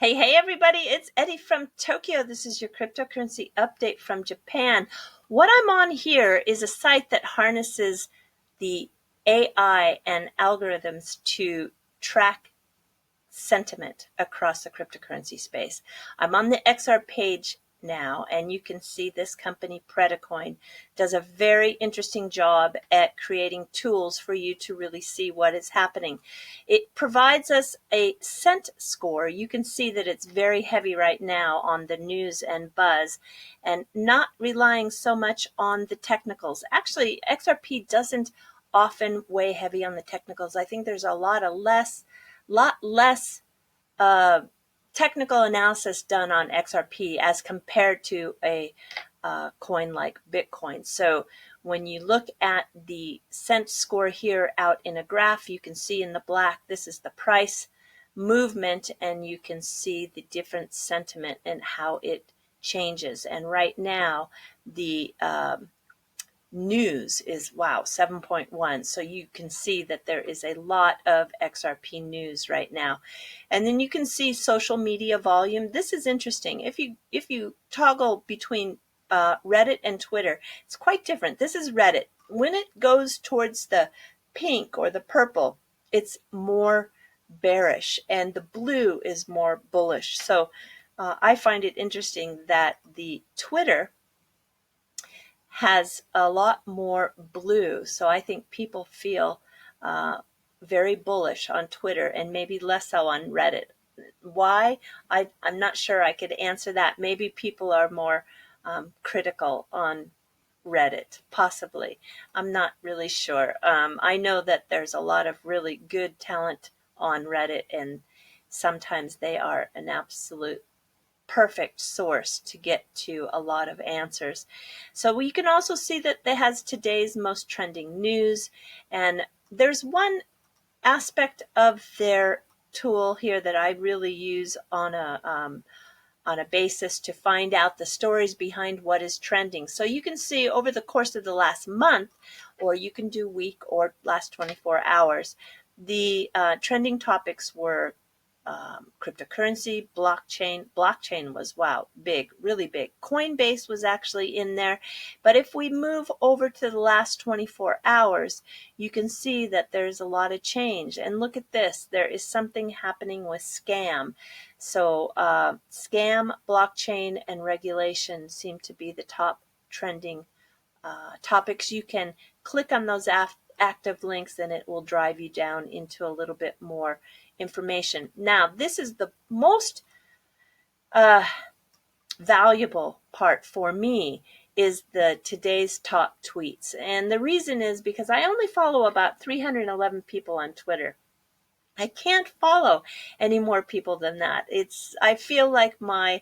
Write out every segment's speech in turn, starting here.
Hey everybody, it's Eddie from Tokyo. This is your cryptocurrency update from Japan. What I'm on here is a site that harnesses the AI and algorithms to track sentiment across the cryptocurrency space. I'm on the XR page now, and you can see this company, Predicoin, does a very interesting job at creating tools for you to really see what is happening. It provides us a scent score. You can see that it's very heavy right now on the news and buzz and not relying so much on the technicals. Actually, XRP doesn't often weigh heavy on the technicals. I think there's a lot less technical analysis done on XRP as compared to a coin like Bitcoin. So when you look at the cent score here out in a graph, you can see in the black, this is the price movement, and you can see the different sentiment and how it changes. And right now, the news is 7.1. So you can see that there is a lot of XRP news right now. And then you can see social media volume. This is interesting. If you toggle between Reddit and Twitter, it's quite different. This is Reddit. When it goes towards the pink or the purple, it's more bearish, and the blue is more bullish. So I find it interesting that the Twitter has a lot more blue. So I think people feel very bullish on Twitter and maybe less so on Reddit. Why? I'm not sure I could answer that. Maybe people are more critical on Reddit, possibly. I'm not really sure. I know that there's a lot of really good talent on Reddit, and sometimes they are an absolute perfect source to get to a lot of answers. So we can also see that it has today's most trending news, and there's one aspect of their tool here that I really use on a basis to find out the stories behind what is trending. So you can see over the course of the last month, or you can do week or last 24 hours, the trending topics were cryptocurrency, blockchain. Blockchain was, big, really big. Coinbase was actually in there. But if we move over to the last 24 hours, you can see that there's a lot of change. And look at this. There is something happening with scam. So scam, blockchain, and regulation seem to be the top trending topics. You can click on those active links, and it will drive you down into a little bit more information. Now, this is the most valuable part for me, is the today's top tweets. And the reason is because I only follow about 311 people on Twitter. I can't follow any more people than that. I feel like my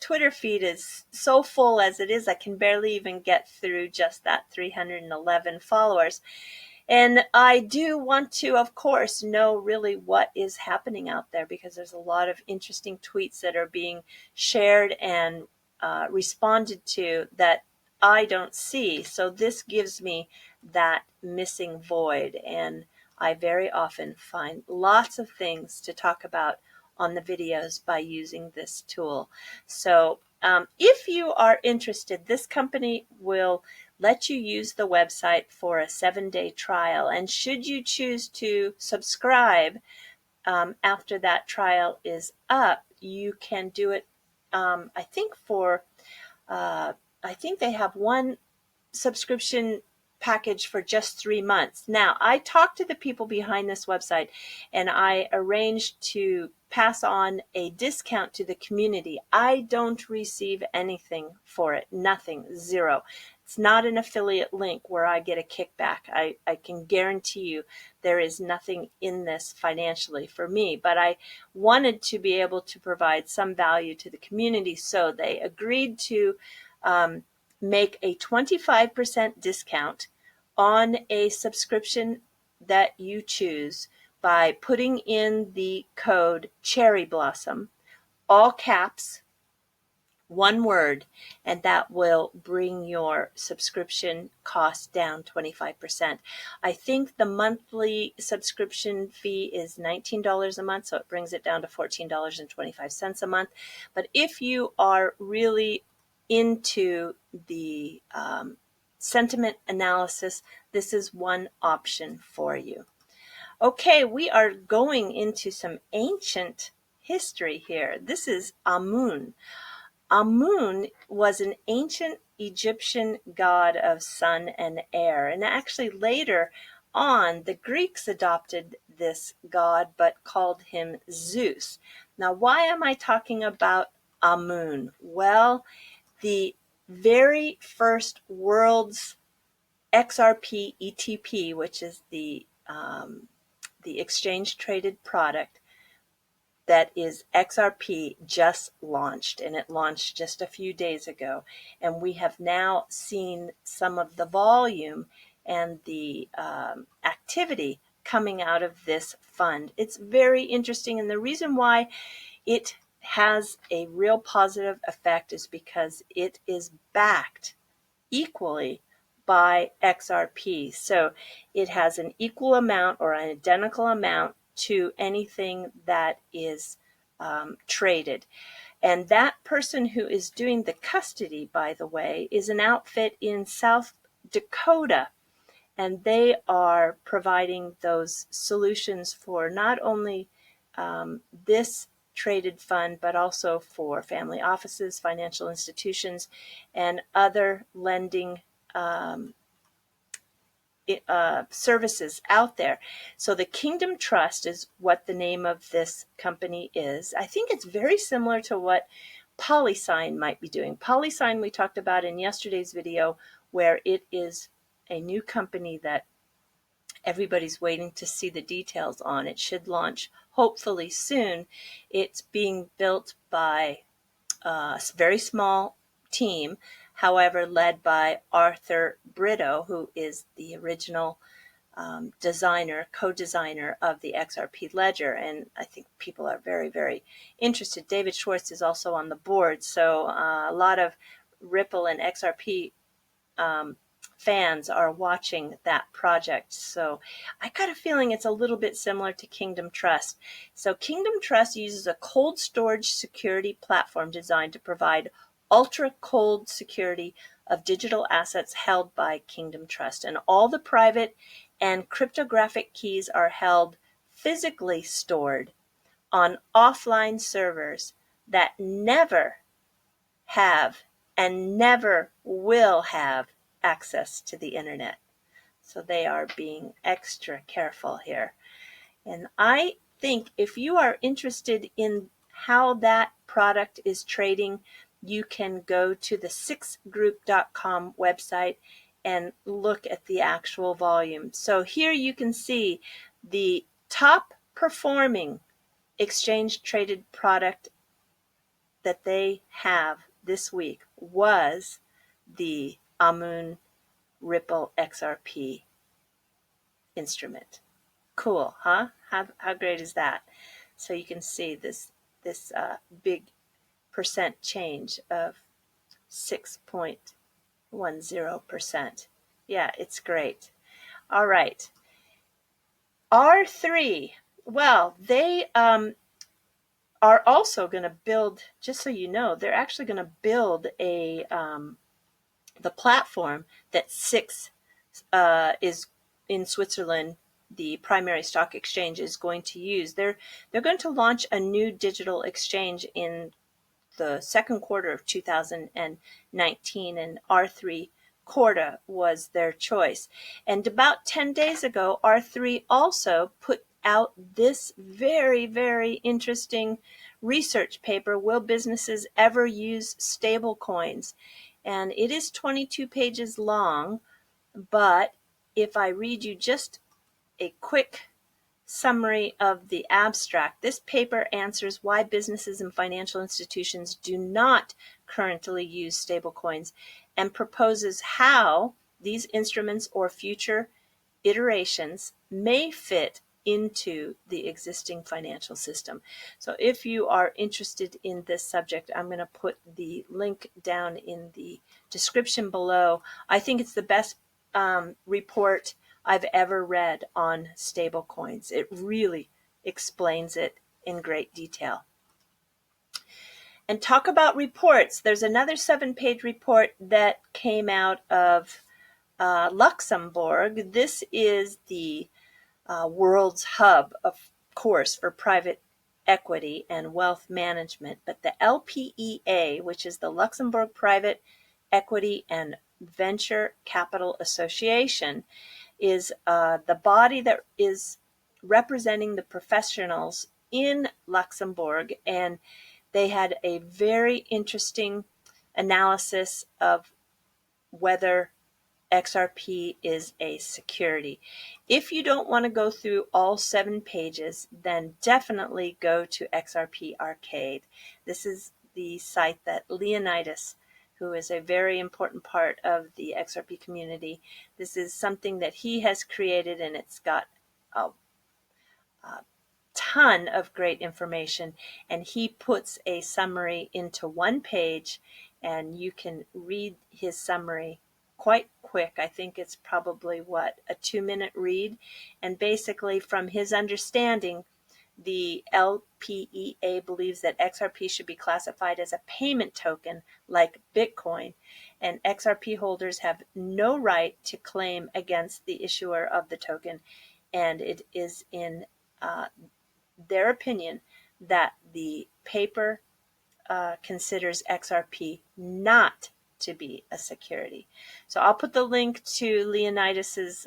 Twitter feed is so full as it is. I can barely even get through just that 311 followers. And I do want to, of course, know really what is happening out there, because there's a lot of interesting tweets that are being shared and responded to that I don't see. So this gives me that missing void, and I very often find lots of things to talk about on the videos by using this tool. So if you are interested, this company will let you use the website for a 7-day trial. And should you choose to subscribe after that trial is up, you can do it, I think they have one subscription package for just 3 months. Now, I talked to the people behind this website, and I arranged to pass on a discount to the community. I don't receive anything for it. Nothing. Zero. It's not an affiliate link where I get a kickback. I can guarantee you there is nothing in this financially for me, but I wanted to be able to provide some value to the community, so they agreed to make a 25% discount on a subscription that you choose by putting in the code Cherry Blossom, all caps, One word, and that will bring your subscription cost down 25%. I think the monthly subscription fee is $19 a month, so it brings it down to $14.25 a month. But if you are really into the sentiment analysis, this is one option for you. Okay, we are going into some ancient history here. This is Amun. Amun was an ancient Egyptian god of sun and air, and actually later on the Greeks adopted this god but called him Zeus. Now, why am I talking about Amun? Well, the very first world's XRP ETP, which is the exchange traded product, that is XRP, just launched, and it launched just a few days ago. And we have now seen some of the volume and the activity coming out of this fund. It's very interesting, and the reason why it has a real positive effect is because it is backed equally by XRP. So it has an equal amount or an identical amount to anything that is traded. And that person who is doing the custody, by the way, is an outfit in South Dakota. And they are providing those solutions for not only this traded fund, but also for family offices, financial institutions, and other lending services out there. So the Kingdom Trust is what the name of this company is. I think it's very similar to what PolySign might be doing. PolySign we talked about in yesterday's video, where it is a new company that everybody's waiting to see the details on. It should launch hopefully soon. It's being built by a very small team, however, led by Arthur Brito, who is the original co-designer of the XRP ledger. And I think people are very, very interested. David Schwartz is also on the board. So a lot of Ripple and XRP fans are watching that project. So I got a feeling it's a little bit similar to Kingdom Trust. So Kingdom Trust uses a cold storage security platform designed to provide ultra cold security of digital assets held by Kingdom Trust. And all the private and cryptographic keys are held physically stored on offline servers that never have and never will have access to the internet. So they are being extra careful here. And I think if you are interested in how that product is trading, you can go to the sixgroup.com website and look at the actual volume. So here you can see the top performing exchange traded product that they have this week was the Amun Ripple XRP instrument. Cool, huh? How great is that? So you can see this big percent change of 6.10%. Yeah, it's great. All right. R3. Well, they are also going to build, just so you know, they're actually going to build the platform that SIX is in Switzerland, the primary stock exchange, is going to use. They're going to launch a new digital exchange in the second quarter of 2019, and R3 Corda was their choice. And about 10 days ago, R3 also put out this very, very interesting research paper, Will Businesses Ever Use Stablecoins? And it is 22 pages long, but if I read you just a quick summary of the abstract, this paper answers why businesses and financial institutions do not currently use stablecoins and proposes how these instruments or future iterations may fit into the existing financial system. So if you are interested in this subject, I'm going to put the link down in the description below. I think it's the best report I've ever read on stablecoins. It really explains it in great detail. And talk about reports. There's another 7-page report that came out of Luxembourg. This is the world's hub, of course, for private equity and wealth management. But the LPEA, which is the Luxembourg Private Equity and Venture Capital Association, is the body that is representing the professionals in Luxembourg, and they had a very interesting analysis of whether XRP is a security. If you don't want to go through all 7 pages, then definitely go to XRParchade. This is the site that Leonidas, who is a very important part of the XRP community, this is something that he has created, and it's got a ton of great information, and he puts a summary into 1 page, and you can read his summary quite quick. I think it's probably a 2-minute read, and basically from his understanding, the LPEA believes that XRP should be classified as a payment token like Bitcoin, and XRP holders have no right to claim against the issuer of the token, and it is in their opinion that the paper considers XRP not to be a security. So I'll put the link to Leonidas's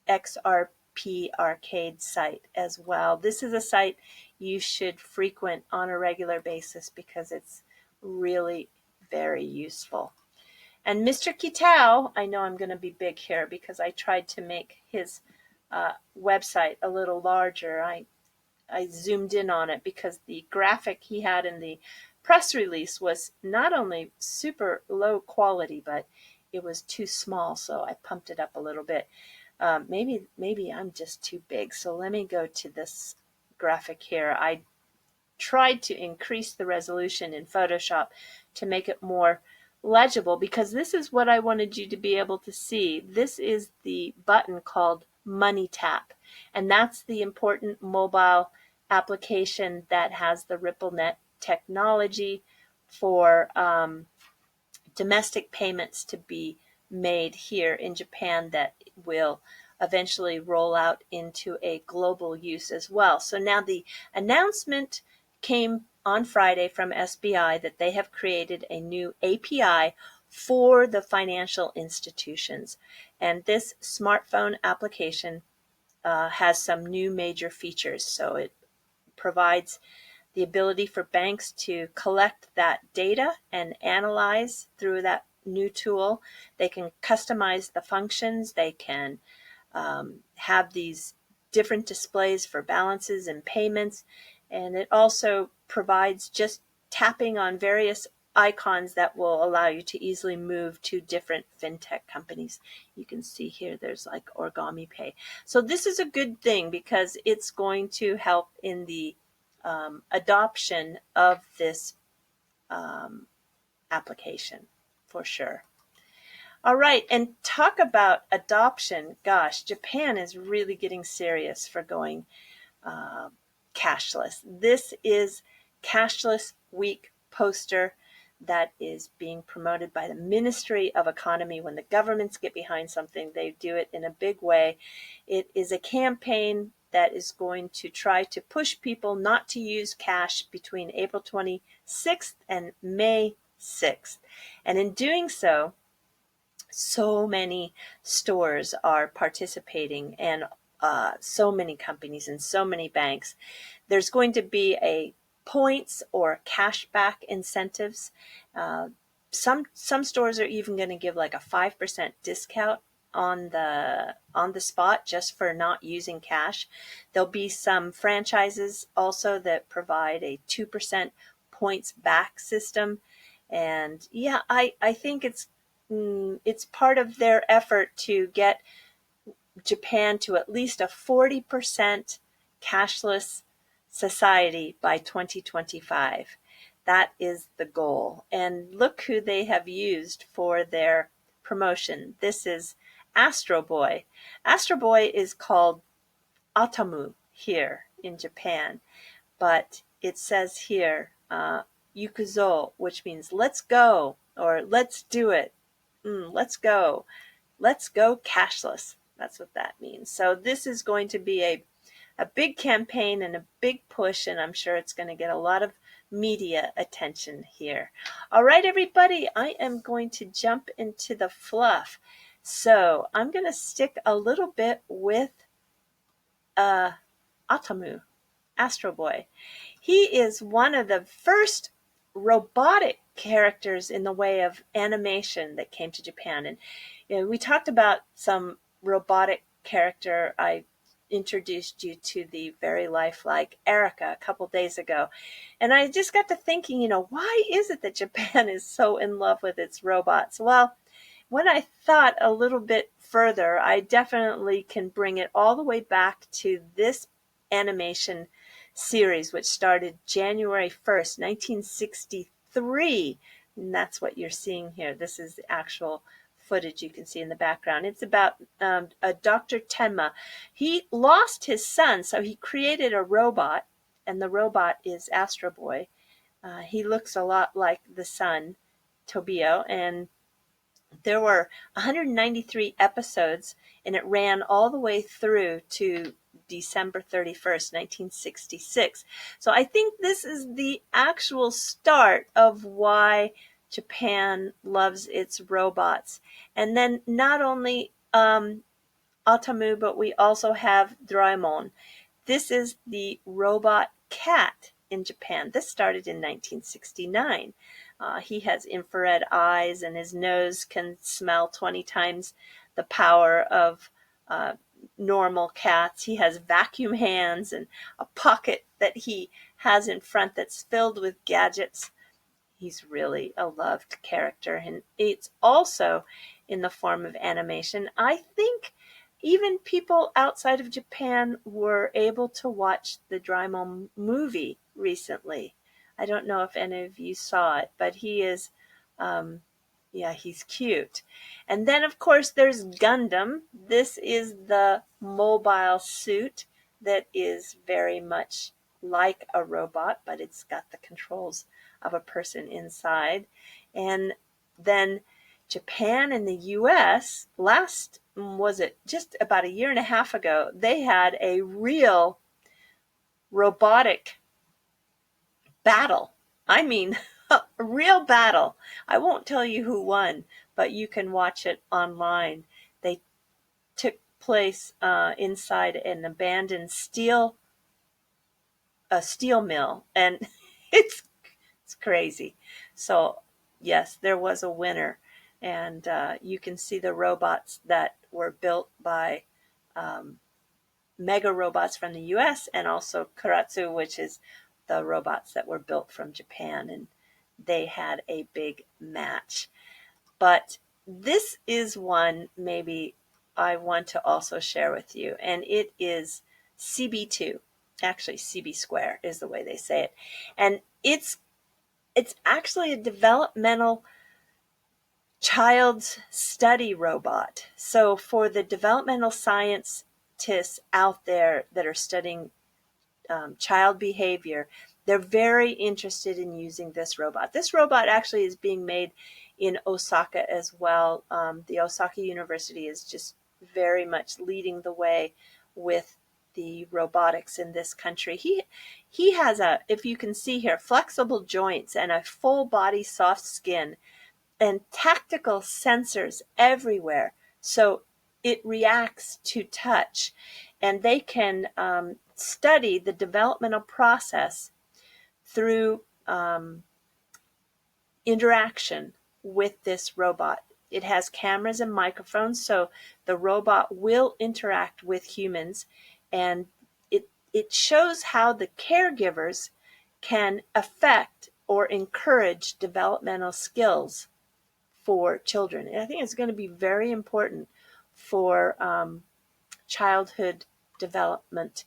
XRParchade site as well. This is a site you should frequent on a regular basis because it's really very useful. And Mr. Kitao, I know I'm going to be big here because I tried to make his website a little larger. I zoomed in on it because the graphic he had in the press release was not only super low quality, but it was too small, so I pumped it up a little bit. Maybe I'm just too big, so let me go to this graphic here. I tried to increase the resolution in Photoshop to make it more legible because this is what I wanted you to be able to see. This is the button called MoneyTap, and that's the important mobile application that has the RippleNet technology for domestic payments to be made here in Japan that will eventually roll out into a global use as well. So now the announcement came on Friday from SBI that they have created a new API for the financial institutions. And this smartphone application has some new major features. So it provides the ability for banks to collect that data and analyze through that new tool. They can customize the functions. They can have these different displays for balances and payments. And it also provides just tapping on various icons that will allow you to easily move to different fintech companies. You can see here there's like Origami Pay. So this is a good thing because it's going to help in the adoption of this application for sure. All right, and talk about adoption. Gosh, Japan is really getting serious for going cashless. This is Cashless Week poster that is being promoted by the Ministry of Economy. When the governments get behind something, they do it in a big way. It is a campaign that is going to try to push people not to use cash between April 26th and May 6th. And in doing so, so many stores are participating and so many companies and so many banks. There's going to be a points or cashback incentives. Some stores are even going to give like a 5% discount on the spot just for not using cash. There'll be some franchises also that provide a 2% points back system. And yeah, I think it's part of their effort to get Japan to at least a 40% cashless society by 2025. That is the goal. And look who they have used for their promotion. This is Astro Boy. Astro Boy is called Atamu here in Japan, but it says here, Yukuzo, which means let's go or let's do it. Let's go. Let's go cashless. That's what that means. So this is going to be a big campaign and a big push, and I'm sure it's going to get a lot of media attention here. All right, everybody, I am going to jump into the fluff. So I'm going to stick a little bit with Atamu, Astro Boy. He is one of the first robotic characters in the way of animation that came to Japan. And we talked about some robotic character. I introduced you to the very lifelike Erica a couple days ago. And I just got to thinking, why is it that Japan is so in love with its robots? Well, when I thought a little bit further, I definitely can bring it all the way back to this animation series, which started January 1st, 1963. And that's what you're seeing here. This is the actual footage you can see in the background. It's about a Dr. Tenma. He lost his son, so he created a robot, and the robot is Astro Boy. He looks a lot like the son, Tobio, and there were 193 episodes, and it ran all the way through to December 31st, 1966. So I think this is the actual start of why Japan loves its robots. And then not only Atamu, but we also have Doraemon. This is the robot cat in Japan. This started in 1969. He has infrared eyes, and his nose can smell 20 times the power of normal cats. He has vacuum hands and a pocket that he has in front that's filled with gadgets. He's really a loved character, and it's also in the form of animation. I think even people outside of Japan were able to watch the Doraemon movie recently. I don't know if any of you saw it, but he is, he's cute. And then, of course, there's Gundam. This is the mobile suit that is very much like a robot, but it's got the controls of a person inside. And then Japan and the US, just about a year and a half ago, they had a real robotic battle. I mean, a real battle. I won't tell you who won, but you can watch it online. They took place inside an abandoned steel mill, and it's crazy. So yes, there was a winner, and you can see the robots that were built by Mega Robots from the US, and also Kuratsu, which is the robots that were built from Japan, and they had a big match. But this is one maybe I want to also share with you, and it is CB2. Actually, CB square is the way they say it. And it's actually a developmental child's study robot. So for the developmental scientists out there that are studying child behavior, they're very interested in using this robot. This robot actually is being made in Osaka as well. The Osaka University is just very much leading the way with the robotics in this country. He has if you can see here, flexible joints and a full body soft skin and tactical sensors everywhere. So it reacts to touch, and they can study the developmental process through interaction with this robot. It has cameras and microphones, so the robot will interact with humans, and it shows how the caregivers can affect or encourage developmental skills for children. And I think it's going to be very important for childhood development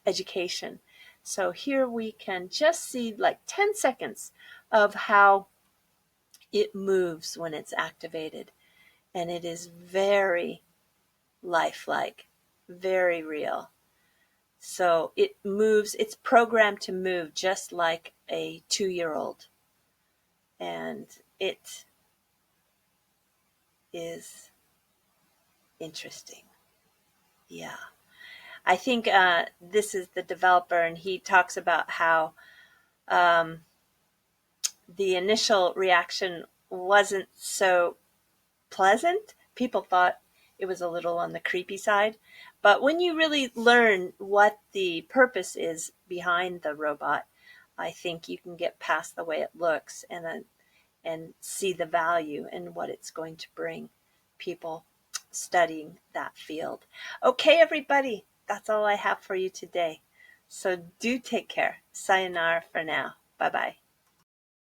education. So here we can just see like 10 seconds of how it moves when it's activated. And it is very lifelike, very real. So it moves, it's programmed to move just like a 2-year-old. And it is interesting. Yeah. I think this is the developer, and he talks about how the initial reaction wasn't so pleasant. People thought it was a little on the creepy side. But when you really learn what the purpose is behind the robot, I think you can get past the way it looks and see the value and what it's going to bring people studying that field. Okay, everybody, that's all I have for you today. So do take care. Sayonara for now. Bye-bye.